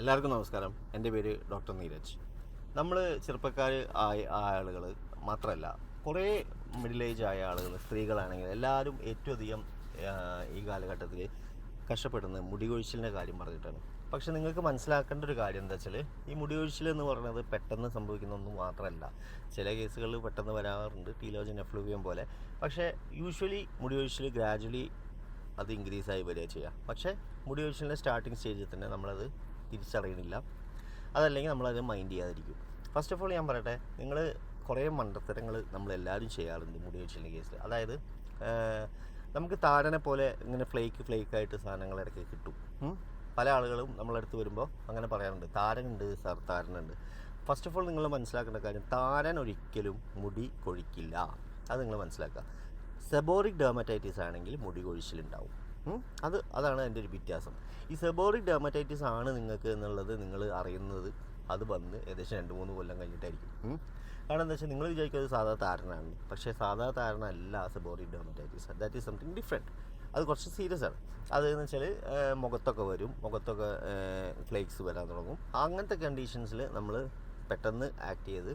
എല്ലാവർക്കും നമസ്കാരം. എൻ്റെ പേര് ഡോക്ടർ നീരജ്. നമ്മൾ ചെറുപ്പക്കാർ ആയ ആളുകൾ മാത്രമല്ല, കുറേ മിഡിൽ ഏജ് ആയ ആളുകൾ, സ്ത്രീകളാണെങ്കിൽ എല്ലാവരും ഏറ്റവും അധികം ഈ കാലഘട്ടത്തിൽ കഷ്ടപ്പെടുന്നത് മുടി കൊഴിച്ചിലിൻ്റെ കാര്യം പറഞ്ഞിട്ടാണ്. പക്ഷെ നിങ്ങൾക്ക് മനസ്സിലാക്കേണ്ട ഒരു കാര്യം എന്താ വെച്ചാൽ, ഈ മുടി കൊഴിച്ചിൽ എന്ന് പറയുന്നത് പെട്ടെന്ന് സംഭവിക്കുന്ന ഒന്നും മാത്രമല്ല. ചില കേസുകളിൽ പെട്ടെന്ന് വരാറുണ്ട്, ടീലോജൻ എഫ്ലൂവിയം പോലെ. പക്ഷേ യൂഷ്വലി മുടി കൊഴിച്ചിൽ ഗ്രാജുവലി അത് ഇൻക്രീസായി വരിക ചെയ്യുക. പക്ഷേ മുടി കൊഴിച്ചിലിൻ്റെ സ്റ്റാർട്ടിങ് സ്റ്റേജിൽ തന്നെ നമ്മളത് തിരിച്ചറിയണില്ല. അതല്ലെങ്കിൽ നമ്മളത് മൈൻഡ് ചെയ്യാതിരിക്കും. ഫസ്റ്റ് ഓഫ് ഓൾ ഞാൻ പറയട്ടെ, നിങ്ങൾ കുറേ മണ്ടത്തരങ്ങൾ നമ്മളെല്ലാവരും ചെയ്യാറുണ്ട് മുടി കൊഴിച്ചിലിൻ്റെ കേസിൽ. അതായത് നമുക്ക് താരനെ പോലെ ഇങ്ങനെ ഫ്ലേക്കായിട്ട് സാധനങ്ങൾ ഇടയ്ക്ക് കിട്ടും. പല ആളുകളും നമ്മളടുത്ത് വരുമ്പോൾ അങ്ങനെ പറയാറുണ്ട്, താരനുണ്ട് സാർ, താരനുണ്ട്. ഫസ്റ്റ് ഓഫ് ഓൾ നിങ്ങൾ മനസ്സിലാക്കേണ്ട കാര്യം, താരൻ ഒരിക്കലും മുടി കൊഴിക്കില്ല. അത് നിങ്ങൾ മനസ്സിലാക്കുക. സെബോറിക് ഡെർമറ്റൈറ്റിസ് ആണെങ്കിൽ മുടി കൊഴിച്ചിലുണ്ടാവും. അതാണ് അതിൻ്റെ ഒരു വ്യത്യാസം. ഈ സെബോറിക് ഡെർമറ്റൈറ്റിസ് ആണ് നിങ്ങൾക്ക് എന്നുള്ളത് നിങ്ങൾ അറിയുന്നത് അത് വന്ന് ഏകദേശം 2-3 കൊല്ലം കഴിഞ്ഞിട്ടായിരിക്കും. കാരണം എന്താ വെച്ചാൽ, നിങ്ങൾ വിചാരിക്കുന്നത് സാധാ താരനാണ്. പക്ഷേ സാധാ താരനല്ല seborrheic dermatitis. That is something different. അത് കുറച്ച് സീരിയസ് ആണ്. അതെന്ന് വെച്ചാൽ മുഖത്തൊക്കെ വരും, മുഖത്തൊക്കെ ഫ്ലേക്സ് വരാൻ തുടങ്ങും. അങ്ങനത്തെ കണ്ടീഷൻസിൽ നമ്മൾ പെട്ടെന്ന് ആക്ട് ചെയ്ത്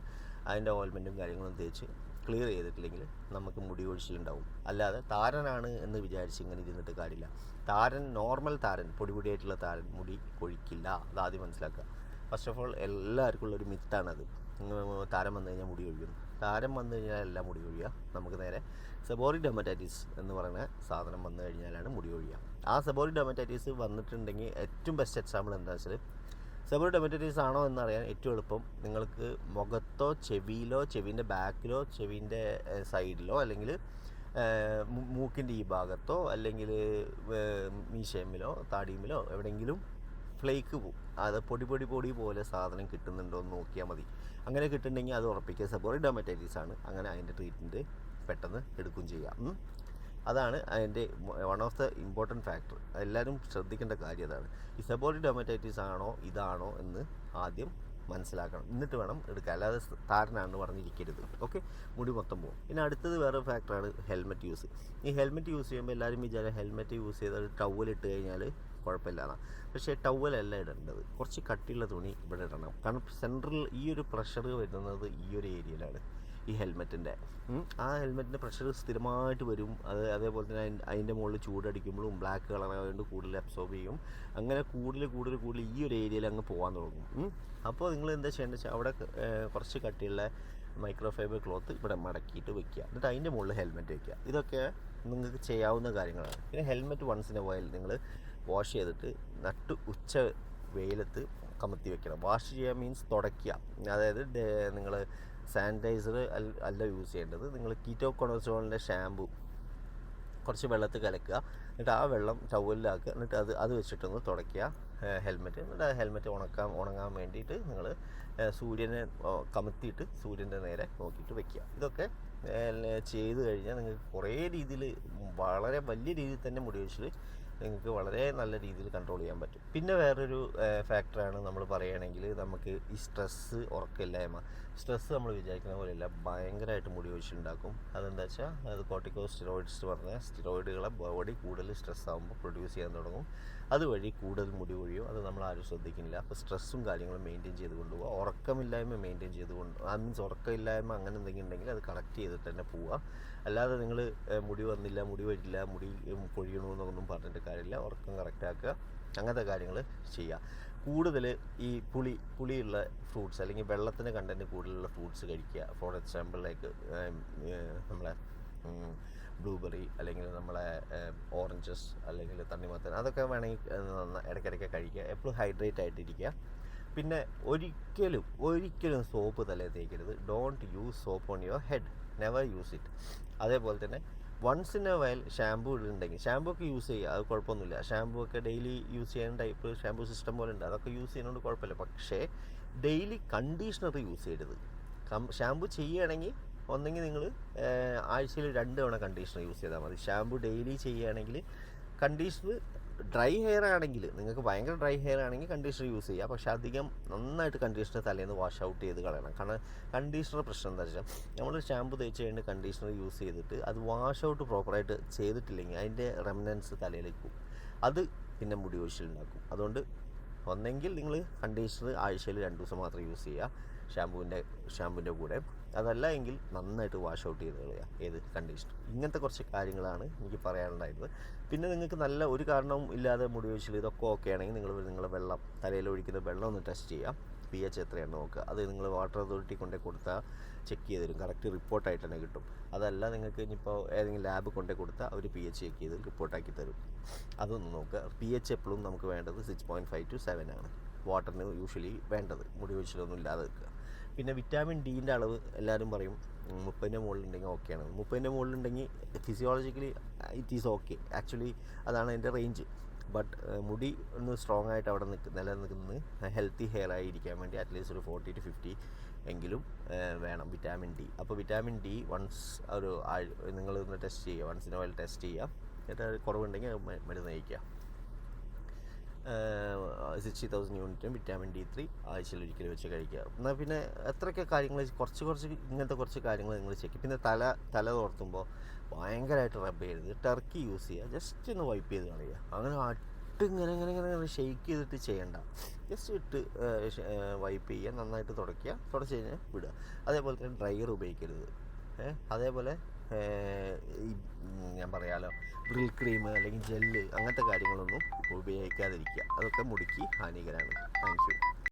അതിൻ്റെ ഓയിൽമെൻറ്റും കാര്യങ്ങളും തേച്ച് ക്ലിയർ ചെയ്തിട്ടില്ലെങ്കിൽ നമുക്ക് മുടി കൊഴിച്ചിലുണ്ടാവും. അല്ലാതെ താരനാണ് എന്ന് വിചാരിച്ച് ഇങ്ങനെ ഇരുന്നിട്ട് കാര്യമില്ല. താരൻ, നോർമൽ താരൻ, പൊടിയായിട്ടുള്ള താരൻ മുടി കൊഴിക്കില്ല. അതാദ്യം മനസ്സിലാക്കുക. ഫസ്റ്റ് ഓഫ് ഓൾ എല്ലാവർക്കും ഉള്ളൊരു മിത്താണത്. താരം വന്നു കഴിഞ്ഞാൽ മുടി കൊഴിയും. താരം വന്നു കഴിഞ്ഞാൽ എല്ലാം മുടി കൊഴിയുക. നമുക്ക് നേരെ സെബോറിക് ഡെർമറ്റൈറ്റിസ് എന്ന് പറയുന്ന സാധനം വന്നു കഴിഞ്ഞാലാണ് മുടി കൊഴിയുക. ആ സെബോറിക് ഡെർമറ്റൈറ്റിസ് വന്നിട്ടുണ്ടെങ്കിൽ ഏറ്റവും ബെസ്റ്റ് എക്സാമ്പിൾ എന്താണെന്ന് വെച്ചാൽ, സെബോറിക് ഡെർമറ്റൈറ്റിസ് ആണോ എന്നറിയാൻ ഏറ്റവും എളുപ്പം നിങ്ങൾക്ക് മുഖത്തോ ചെവിയിലോ, ചെവിൻ്റെ ബാക്കിലോ, ചെവിൻ്റെ സൈഡിലോ, അല്ലെങ്കിൽ മൂക്കിൻ്റെ ഈ ഭാഗത്തോ, അല്ലെങ്കിൽ മീശയമ്മിലോ താടിയുമിലോ എവിടെയെങ്കിലും ഫ്ലേക്ക് പോവും. അത് പൊടി പോലെ സാധനം കിട്ടുന്നുണ്ടോ എന്ന് നോക്കിയാൽ മതി. അങ്ങനെ കിട്ടുന്നുണ്ടെങ്കിൽ അത് ഉറപ്പിക്കുക സെബോറിക് ഡെർമറ്റൈറ്റിസ് ആണ്. അങ്ങനെ അതിൻ്റെ ട്രീറ്റ്മെൻറ്റ് പെട്ടെന്ന് എടുക്കുകയും ചെയ്യാം. അതാണ് അതിൻ്റെ one of the important factor. എല്ലാവരും ശ്രദ്ധിക്കേണ്ട കാര്യം അതാണ്. ഈ സെബോറിക് ഡെർമറ്റൈറ്റിസ് ആണോ ഇതാണോ എന്ന് ആദ്യം മനസ്സിലാക്കണം, എന്നിട്ട് വേണം എടുക്കുക. അല്ലാതെ താരനാണെന്ന് പറഞ്ഞിരിക്കരുത്. ഓക്കെ, മുടി മൊത്തം പോകും. പിന്നെ അടുത്തത് വേറെ ഫാക്ടറാണ് ഹെൽമെറ്റ് യൂസ്. ഈ ഹെൽമെറ്റ് യൂസ് ചെയ്യുമ്പോൾ എല്ലാവരും വിചാരം ഹെൽമെറ്റ് യൂസ് ചെയ്താൽ ടവലിട്ട് കഴിഞ്ഞാൽ കുഴപ്പമില്ലാണ്. പക്ഷേ ടവലല്ല ഇടേണ്ടത്, കുറച്ച് കട്ടിയുള്ള തുണി ഇവിടെ ഇടണം. കാരണം സെൻട്രൽ ഈ ഒരു പ്രഷർ വരുന്നത് ഈ ഒരു ഏരിയയിലാണ്, ഈ ഹെൽമെറ്റിൻ്റെ. ആ ഹെൽമെറ്റിൻ്റെ പ്രഷർ സ്ഥിരമായിട്ട് വരും. അതേപോലെ തന്നെ അതിൻ്റെ മുകളിൽ ചൂടടിക്കുമ്പോഴും ബ്ലാക്ക് കളറായതുകൊണ്ട് കൂടുതൽ അബ്സോർബ് ചെയ്യും. അങ്ങനെ കൂടുതൽ ഈ ഒരു ഏരിയയിൽ അങ്ങ് പോകാൻ തുടങ്ങും. അപ്പോൾ നിങ്ങൾ എന്താ ചെയ്യേണ്ടത് വെച്ചാൽ, അവിടെ കുറച്ച് കട്ടിയുള്ള മൈക്രോ ഫൈബർ ക്ലോത്ത് ഇവിടെ മടക്കിയിട്ട് വെക്കുക. എന്നിട്ട് അതിൻ്റെ മുകളിൽ ഹെൽമെറ്റ് വെക്കുക. ഇതൊക്കെ നിങ്ങൾക്ക് ചെയ്യാവുന്ന കാര്യങ്ങളാണ്. പിന്നെ helmet once in a while നിങ്ങൾ വാഷ് ചെയ്തിട്ട് ഉച്ച വെയിലത്ത് കമത്തി വെക്കണം. വാഷ് ചെയ്യുക മീൻസ് തുടയ്ക്കുക. അതായത് നിങ്ങൾ സാനിറ്റൈസർ അല്ല യൂസ് ചെയ്യേണ്ടത്. നിങ്ങൾ കീറ്റോകോണസോളിൻ്റെ ഷാമ്പു കുറച്ച് വെള്ളത്തിൽ കലക്കുക. എന്നിട്ട് ആ വെള്ളം ടവലിലാക്കുക. എന്നിട്ട് അത് വെച്ചിട്ടൊന്ന് തുടയ്ക്കുക ഹെൽമെറ്റ്. എന്നിട്ട് ആ ഹെൽമെറ്റ് ഉണങ്ങാൻ വേണ്ടിയിട്ട് നിങ്ങൾ സൂര്യനെ കമത്തിയിട്ട് സൂര്യൻ്റെ നേരെ നോക്കിയിട്ട് വെക്കുക. ഇതൊക്കെ ചെയ്ത് കഴിഞ്ഞാൽ നിങ്ങൾക്ക് കുറേ രീതിയിൽ, വളരെ വലിയ രീതിയിൽ തന്നെ മുടി കൊഴിച്ചിൽ നിങ്ങൾക്ക് വളരെ നല്ല രീതിയിൽ കൺട്രോൾ ചെയ്യാൻ പറ്റും. പിന്നെ വേറൊരു ഫാക്ടറാണ് നമ്മൾ പറയുകയാണെങ്കിൽ, നമുക്ക് ഈ സ്ട്രെസ്സ്, ഉറക്കമില്ലായ്മ. സ്ട്രെസ്സ് നമ്മൾ വിചാരിക്കുന്ന പോലെയല്ല, ഭയങ്കരമായിട്ട് മുടി കൊഴിച്ചിലുണ്ടാക്കും. അതെന്താ വെച്ചാൽ, അത് കോർട്ടിക്കോസ്റ്റെറോയിഡ്സ് പറഞ്ഞ സ്റ്റിറോയിഡുകളെ ബോഡി കൂടുതൽ സ്ട്രെസ് ആകുമ്പോൾ പ്രൊഡ്യൂസ് ചെയ്യാൻ തുടങ്ങും. അതുവഴി കൂടുതൽ മുടി കൊഴിയും. അത് നമ്മൾ ആരും ശ്രദ്ധിക്കുന്നില്ല. അപ്പോൾ സ്ട്രെസ്സും കാര്യങ്ങളും മെയിൻറ്റെയിൻ ചെയ്ത് കൊണ്ടുപോകുക. ഉറക്കമില്ലായ്മ മെയിൻറ്റെയിൻ മീൻസ് ഉറക്കമില്ലായ്മ അങ്ങനെ എന്തെങ്കിലും ഉണ്ടെങ്കിൽ അത് കറക്റ്റ് ചെയ്തിട്ട് തന്നെ പോവുക. അല്ലാതെ നിങ്ങൾ മുടി വന്നില്ല, മുടി വരില്ല, മുടി കൊഴിയണമെന്നൊന്നും പറഞ്ഞിട്ട് കാര്യമില്ല. ഉറക്കം കറക്റ്റാക്കുക, അങ്ങനത്തെ കാര്യങ്ങൾ ചെയ്യുക. കൂടുതൽ ഈ പുളിയുള്ള ഫ്രൂട്ട്സ്, അല്ലെങ്കിൽ വെള്ളത്തിൻ്റെ കണ്ടൻറ്റ് കൂടുതലുള്ള ഫ്രൂട്ട്സ് കഴിക്കുക. ഫോർ എക്സാമ്പിൾ ലൈക്ക് നമ്മളെ ബ്ലൂബെറി, അല്ലെങ്കിൽ നമ്മളെ ഓറഞ്ചസ്, അല്ലെങ്കിൽ തണ്ണിമത്തൻ, അതൊക്കെ വേണമെങ്കിൽ ഇടയ്ക്കിടയ്ക്ക് കഴിക്കുക. എപ്പോഴും ഹൈഡ്രേറ്റ് ആയിട്ടിരിക്കുക. പിന്നെ ഒരിക്കലും സോപ്പ് തലയിൽ തേക്കരുത്. Don't use soap on your head, never use it. അതേപോലെ തന്നെ once in a while shampoo ഇടുന്നുണ്ടെങ്കിൽ, ഷാമ്പൂ ഒക്കെ യൂസ് ചെയ്യുക, അത് കുഴപ്പമൊന്നുമില്ല. ഷാമ്പൂ ഒക്കെ ഡെയിലി യൂസ് ചെയ്യുന്ന ടൈപ്പ് ഷാമ്പൂ സിസ്റ്റം പോലെ ഉണ്ട്, അതൊക്കെ യൂസ് ചെയ്യുന്നതുകൊണ്ട് കുഴപ്പമില്ല. പക്ഷേ ഡെയിലി കണ്ടീഷണർ യൂസ് ചെയ്യരുത്. ഷാമ്പൂ ചെയ്യുകയാണെങ്കിൽ ഒന്നെങ്കിൽ നിങ്ങൾ ആഴ്ചയിൽ 2 തവണ കണ്ടീഷണർ യൂസ് ചെയ്താൽ മതി. ഷാമ്പൂ ഡെയിലി ചെയ്യുകയാണെങ്കിൽ കണ്ടീഷണർ, ഡ്രൈ ഹെയർ ആണെങ്കിൽ, നിങ്ങൾക്ക് ഭയങ്കര ഡ്രൈ ഹെയർ ആണെങ്കിൽ കണ്ടീഷണർ യൂസ് ചെയ്യുക. പക്ഷേ അധികം നന്നായിട്ട് കണ്ടീഷണർ തലേന്ന് വാഷ് ഔട്ട് ചെയ്ത് കളയണം. കാരണം കണ്ടീഷണർ പ്രശ്നം എന്താ വെച്ചാൽ, നമ്മൾ ഷാമ്പു തേച്ച് കഴിഞ്ഞ് കണ്ടീഷണർ യൂസ് ചെയ്തിട്ട് അത് വാഷ് ഔട്ട് പ്രോപ്പറായിട്ട് ചെയ്തിട്ടില്ലെങ്കിൽ അതിൻ്റെ റെമനൻസ് തലയിലേക്ക് പോകും. അത് പിന്നെ മുടി കൊഴിച്ചിലുണ്ടാക്കും. അതുകൊണ്ട് ഒന്നെങ്കിൽ നിങ്ങൾ കണ്ടീഷണർ ആഴ്ചയിൽ 2 ദിവസം മാത്രം യൂസ് ചെയ്യുക ഷാമ്പൂവിൻ്റെ കൂടെ. അതല്ല എങ്കിൽ നന്നായിട്ട് വാഷ് ഔട്ട് ചെയ്ത് കളയുക ഏത് കണ്ടീഷണർ. ഇങ്ങനത്തെ കുറച്ച് കാര്യങ്ങളാണ് എനിക്ക് പറയാനുണ്ടായിരുന്നത്. പിന്നെ നിങ്ങൾക്ക് നല്ല ഒരു കാരണവും ഇല്ലാതെ മുടി കൊഴിച്ചിൽ ഇതൊക്കെ ഓക്കെ ആണെങ്കിൽ നിങ്ങളുടെ വെള്ളം തലയിൽ ഒഴിക്കുന്ന വെള്ളം ഒന്ന് ടെസ്റ്റ് ചെയ്യുക. pH എത്രയാണ് നോക്കുക. അത് നിങ്ങൾ വാട്ടർ അതോറിറ്റി കൊണ്ടേ കൊടുത്താൽ ചെക്ക് ചെയ്ത് തരും. കറക്റ്റ് റിപ്പോർട്ടായിട്ട് തന്നെ കിട്ടും. അതല്ല നിങ്ങൾക്ക് ഇനിയിപ്പോൾ ഏതെങ്കിലും ലാബ് കൊണ്ടേ കൊടുത്താൽ അവർ pH ചെക്ക് ചെയ്ത് റിപ്പോർട്ടാക്കി തരും. അതൊന്ന് നോക്കുക. pH എപ്പോഴും നമുക്ക് വേണ്ടത് 6.5 to 7 ആണ് വാട്ടറിന് യൂഷ്വലി വേണ്ടത്, മുടി കൊഴിച്ചിലൊന്നും ഇല്ലാതെ നിൽക്കുക. പിന്നെ വിറ്റാമിൻ ഡിൻ്റെ അളവ് എല്ലാവരും പറയും 30ൻ്റെ മുകളിലുണ്ടെങ്കിൽ ഓക്കെയാണ്. 30ൻ്റെ മുകളിലുണ്ടെങ്കിൽ physiologically it is okay. Actually അതാണ് അതിൻ്റെ റേഞ്ച്. ബട്ട് മുടി ഒന്ന് സ്ട്രോങ് ആയിട്ട് അവിടെ നിലനിൽക്കുന്നത് ഹെൽത്തി ഹെയർ ആയിരിക്കാൻ വേണ്ടി അറ്റ്ലീസ്റ്റ് ഒരു 40 to 50 എങ്കിലും വേണം വിറ്റാമിൻ ഡി. അപ്പോൾ വിറ്റാമിൻ ഡി വൺസ് നിങ്ങളൊന്ന് ടെസ്റ്റ് ചെയ്യുക, once in a while test ചെയ്യുക. എന്നിട്ട് കുറവുണ്ടെങ്കിൽ മരുന്ന് കഴിക്കുക. 60,000 യൂണിറ്റും വിറ്റാമിൻ D3 ആഴ്ചയിൽ ഒരിക്കൽ വെച്ച് കഴിക്കുക. എന്നാൽ പിന്നെ എത്രയൊക്കെ കാര്യങ്ങൾ കുറച്ച് ഇങ്ങനത്തെ കുറച്ച് കാര്യങ്ങൾ നിങ്ങൾ ചെക്ക്. പിന്നെ തല തോർത്തുമ്പോൾ ഭയങ്കരമായിട്ട് റബ്ബ് ചെയ്യരുത്. ടർക്കി യൂസ് ചെയ്യുക, ജസ്റ്റ് ഒന്ന് വൈപ്പ് ചെയ്ത് കളയുക. അങ്ങനെ ഇങ്ങനെ ഷെയ്ക്ക് ചെയ്തിട്ട് ചെയ്യണ്ട. ജസ്റ്റ് ഇട്ട് വൈപ്പ് ചെയ്യുക, നന്നായിട്ട് തുടച്ച് കഴിഞ്ഞാൽ വിടുക. അതേപോലെ തന്നെ ഡ്രയർ ഉപയോഗിക്കരുത്. അതേപോലെ ഞാൻ പറയാമല്ലോ ബ്രിൽ ക്രീം അല്ലെങ്കിൽ ജെല്ല് അങ്ങനത്തെ കാര്യങ്ങളൊന്നും ഉപയോഗിക്കാതിരിക്കുക. അതൊക്കെ മുടിക്ക് ഹാനികരമാണ്. Thank you.